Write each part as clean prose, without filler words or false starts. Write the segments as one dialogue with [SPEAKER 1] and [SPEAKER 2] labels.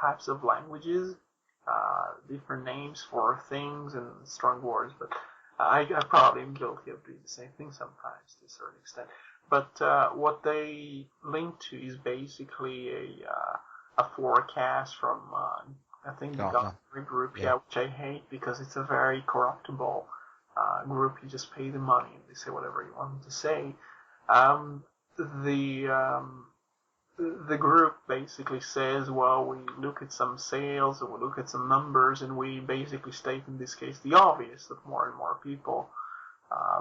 [SPEAKER 1] types of languages, different names for things and strong words, but I probably am guilty of doing the same thing sometimes to a certain extent. But what they link to is basically a forecast from I think the Government Group, which I hate because it's a very corruptible group. You just pay the money and they say whatever you want them to say. The group basically says, well, we look at some sales and we look at some numbers and we basically state in this case the obvious, that more and more people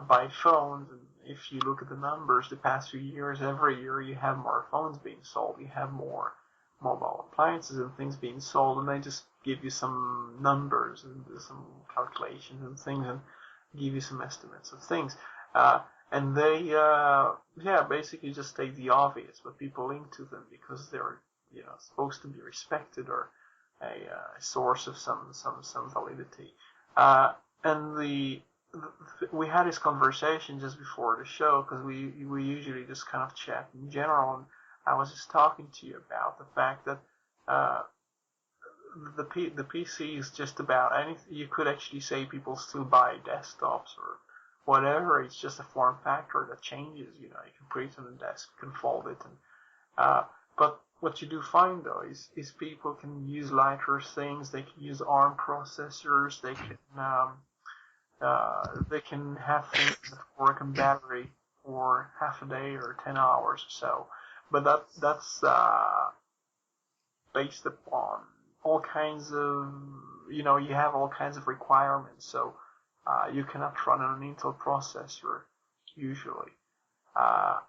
[SPEAKER 1] buy phones. And if you look at the numbers the past few years, every year you have more phones being sold, you have more mobile appliances and things being sold, and they just give you some numbers and some calculations and things and give you some estimates of things. And they, basically just state the obvious, but people link to them because they're, supposed to be respected or a source of some validity. And we had this conversation just before the show because we usually just kind of chat in general, and I was just talking to you about the fact that the PC is just about anything. You could actually say people still buy desktops or whatever. It's just a form factor that changes. You can put it on the desk, you can fold it, and but what you do find though is people can use lighter things. They can use ARM processors. They can have things that work on battery for half a day or 10 hours or so. But that's based upon all kinds of, you have all kinds of requirements. So you cannot run on an Intel processor usually.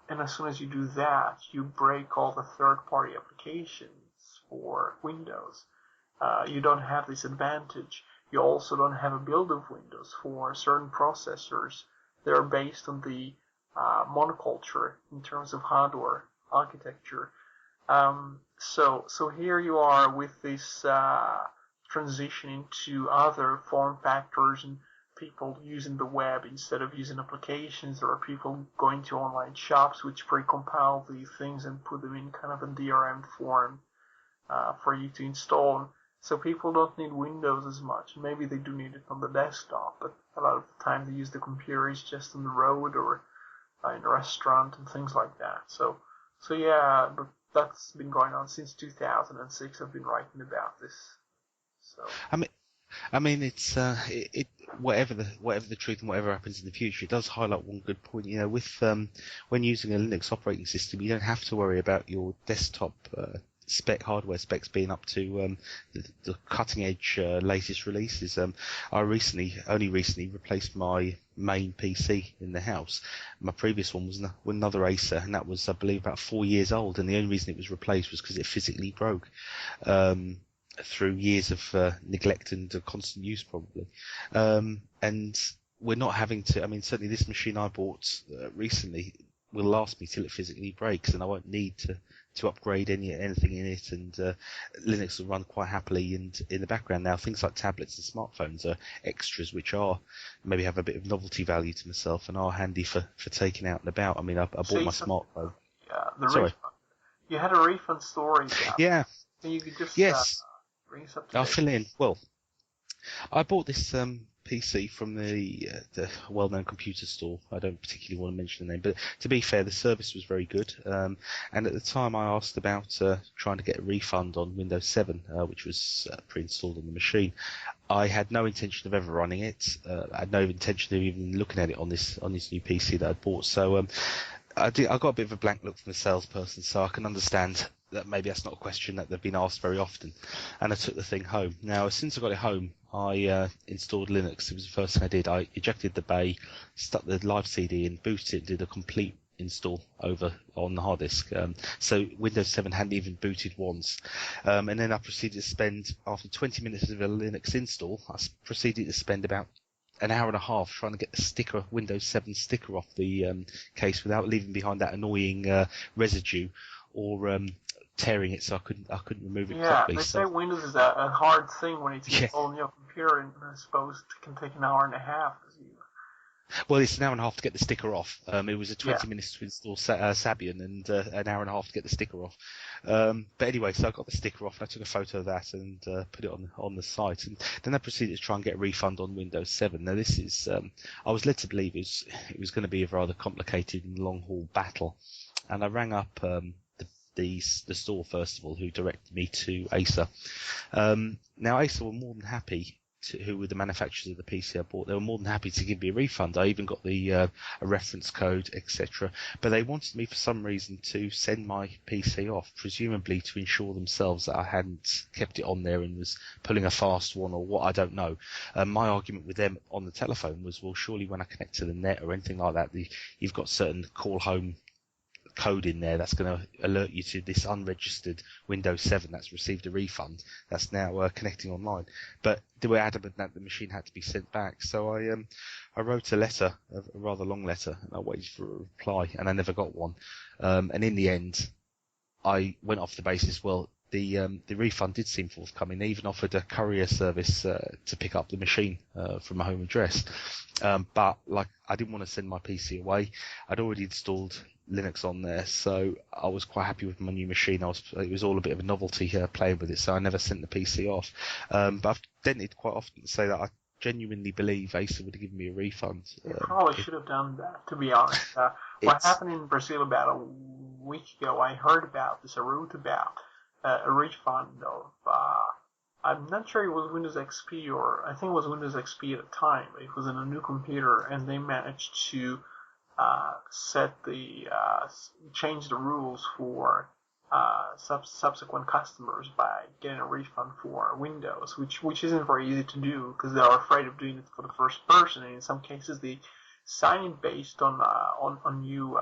[SPEAKER 1] And as soon as you do that, you break all the third-party applications for Windows. You don't have this advantage. You also don't have a build of Windows for certain processors. They're based on the monoculture in terms of hardware architecture. So here you are with this transition into other form factors and people using the web instead of using applications, or people going to online shops which pre-compile these things and put them in kind of a DRM form for you to install. So people don't need Windows as much. Maybe they do need it on the desktop, but a lot of the time they use the computers just on the road or in a restaurant and things like that. So yeah, but that's been going on since 2006. I've been writing about this. So
[SPEAKER 2] I mean, it's whatever the truth and whatever happens in the future, it does highlight one good point. With when using a Linux operating system, you don't have to worry about your desktop hardware specs being up to the cutting edge latest releases. I only recently replaced my main PC in the house. My previous one was another Acer, and that was, I believe, about 4 years old. And the only reason it was replaced was because it physically broke through years of neglect and constant use, probably. And we're not having to. I mean, certainly this machine I bought recently will last me till it physically breaks, and I won't need to upgrade anything in it, and Linux will run quite happily and in the background. Now, things like tablets and smartphones are extras which maybe have a bit of novelty value to myself and are handy for taking out and about. I mean, I bought my smartphone.
[SPEAKER 1] Yeah, Refund. You had a Refund story.
[SPEAKER 2] Yeah.
[SPEAKER 1] So you could just bring us up to
[SPEAKER 2] I'll
[SPEAKER 1] date.
[SPEAKER 2] fill in. Well, I bought this PC from the well-known computer store. I don't particularly want to mention the name, but to be fair, the service was very good. And at the time, I asked about trying to get a refund on Windows 7, which was pre-installed on the machine. I had no intention of ever running it. I had no intention of even looking at it on this new PC that I'd bought. So I got a bit of a blank look from the salesperson, so I can understand that maybe that's not a question that they've been asked very often. And I took the thing home. Now, as soon as I got it home, I installed Linux. It was the first thing I did. I ejected the bay, stuck the live CD in, booted it, did a complete install over on the hard disk. So Windows 7 hadn't even booted once. And then I proceeded to spend, after 20 minutes of a Linux install, I proceeded to spend about an hour and a half trying to get the Windows 7 sticker off the case without leaving behind that annoying residue or tearing it, so I couldn't remove it properly.
[SPEAKER 1] They say Windows is a hard thing when it's installed on your computer, and I suppose it can take an hour and a half.
[SPEAKER 2] Well, it's an hour and a half to get the sticker off. It was a 20
[SPEAKER 1] Yeah.
[SPEAKER 2] minutes to install Sabian and an hour and a half to get the sticker off. But anyway, so I got the sticker off and I took a photo of that and put it on the site. And then I proceeded to try and get a refund on Windows 7. Now this is, I was led to believe it was going to be a rather complicated and long haul battle. And I rang up the store first of all, who directed me to Acer. Now Acer were more than happy. Who were the manufacturers of the PC I bought? They were more than happy to give me a refund. I even got a reference code, etc. But they wanted me for some reason to send my PC off, presumably to ensure themselves that I hadn't kept it on there and was pulling a fast one or what, I don't know. My argument with them on the telephone was, well, surely when I connect to the net or anything like that, you've got certain call home code in there that's going to alert you to this unregistered Windows 7 that's received a refund that's now connecting online. But they were adamant that the machine had to be sent back. So I wrote a letter, a rather long letter, and I waited for a reply, and I never got one. And in the end, I went off the basis, well, the refund did seem forthcoming. They even offered a courier service to pick up the machine from my home address. But like, I didn't want to send my PC away. I'd already installed Linux on there, so I was quite happy with my new machine. It was all a bit of a novelty playing with it, so I never sent the PC off. But I've dented quite often to say that I genuinely believe Acer would have given me a refund.
[SPEAKER 1] You probably should have done that, to be honest. What happened in Brazil about a week ago, I heard about this, I wrote about a refund of, I'm not sure it was Windows XP or, I think it was Windows XP at the time. It was in a new computer, and they managed to change the rules for subsequent customers by getting a refund for Windows, which isn't very easy to do because they are afraid of doing it for the first person, and in some cases they sign it based on you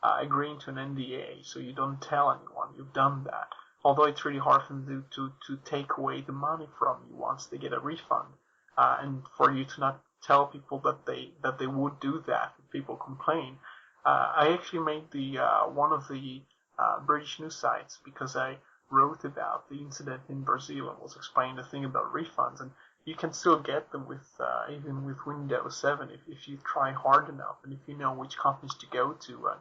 [SPEAKER 1] agreeing to an NDA, so you don't tell anyone you've done that. Although it's really hard for them to take away the money from you once they get a refund, and for you to not tell people that they would do that if people complain. I actually made the one of the British news sites because I wrote about the incident in Brazil and was explaining the thing about refunds, and you can still get them with even with Windows 7 if you try hard enough and if you know which companies to go to.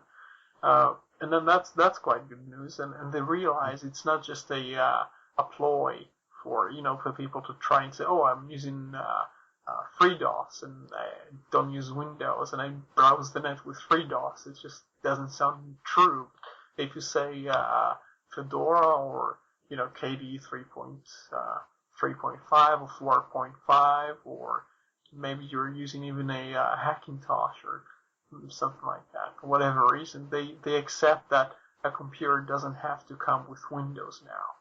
[SPEAKER 1] And then that's quite good news, and they realize it's not just a ploy for people to try and say, oh, I'm using FreeDOS and I don't use Windows and I browse the net with FreeDOS. It just doesn't sound true. If you say Fedora or KDE 3.5 or 4.5, or maybe you're using even a Hackintosh or something like that, for whatever reason, they accept that a computer doesn't have to come with Windows now,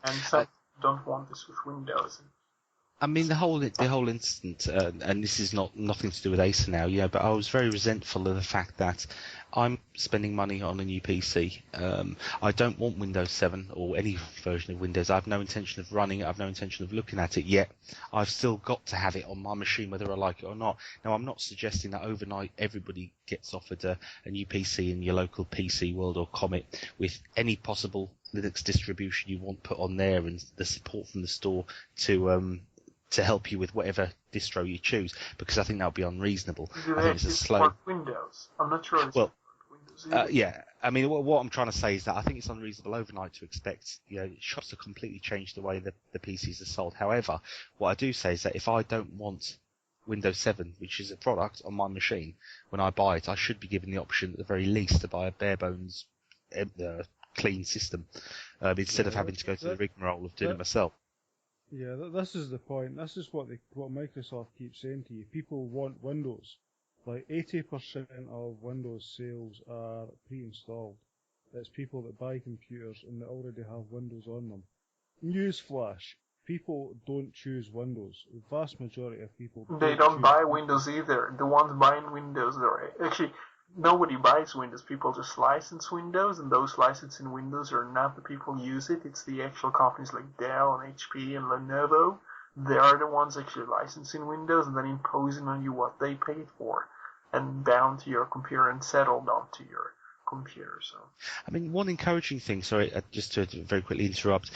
[SPEAKER 1] and some don't want this with Windows.
[SPEAKER 2] I mean, the whole incident, and this is nothing to do with Acer now, but I was very resentful of the fact that I'm spending money on a new PC. I don't want Windows 7 or any version of Windows. I have no intention of running it. I have no intention of looking at it yet. I've still got to have it on my machine, whether I like it or not. Now, I'm not suggesting that overnight everybody gets offered a new PC in your local PC World or Comet with any possible Linux distribution you want put on there and the support from the store to help you with whatever distro you choose, because I think that would be unreasonable. I think it's a slow.
[SPEAKER 1] Windows. I'm not sure. It's
[SPEAKER 2] Windows. Yeah. I mean, what I'm trying to say is that I think it's unreasonable overnight to expect shops to completely change the way the PCs are sold. However, what I do say is that if I don't want Windows 7, which is a product on my machine, when I buy it, I should be given the option at the very least to buy a bare bones clean system instead of having to go through the rigmarole of doing it myself.
[SPEAKER 3] Yeah, this is the point. This is what Microsoft keeps saying to you. People want Windows. Like 80% of Windows sales are pre-installed. It's people that buy computers and that already have Windows on them. Newsflash: people don't choose Windows. The vast majority of people
[SPEAKER 1] don't buy Windows either. The ones buying Windows are actually nobody buys Windows. People just license Windows, and those licensing Windows are not the people who use it. It's the actual companies like Dell and HP and Lenovo. They are the ones actually licensing Windows and then imposing on you what they paid for and bound to your computer and settled onto your computer. So
[SPEAKER 2] I mean, one encouraging thing, sorry, just to very quickly interrupt,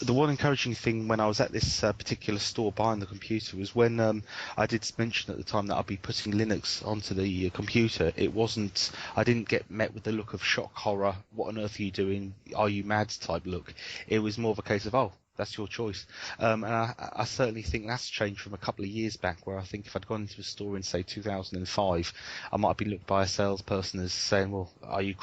[SPEAKER 2] the one encouraging thing when I was at this particular store buying the computer was when I did mention at the time that I'd be putting Linux onto the computer. I didn't get met with the look of shock, horror, what on earth are you doing, are you mad type look. It was more of a case of, oh, that's your choice. And I certainly think that's changed from a couple of years back, where I think if I'd gone into a store in, say, 2005, I might have been looked by a salesperson as saying, well, are you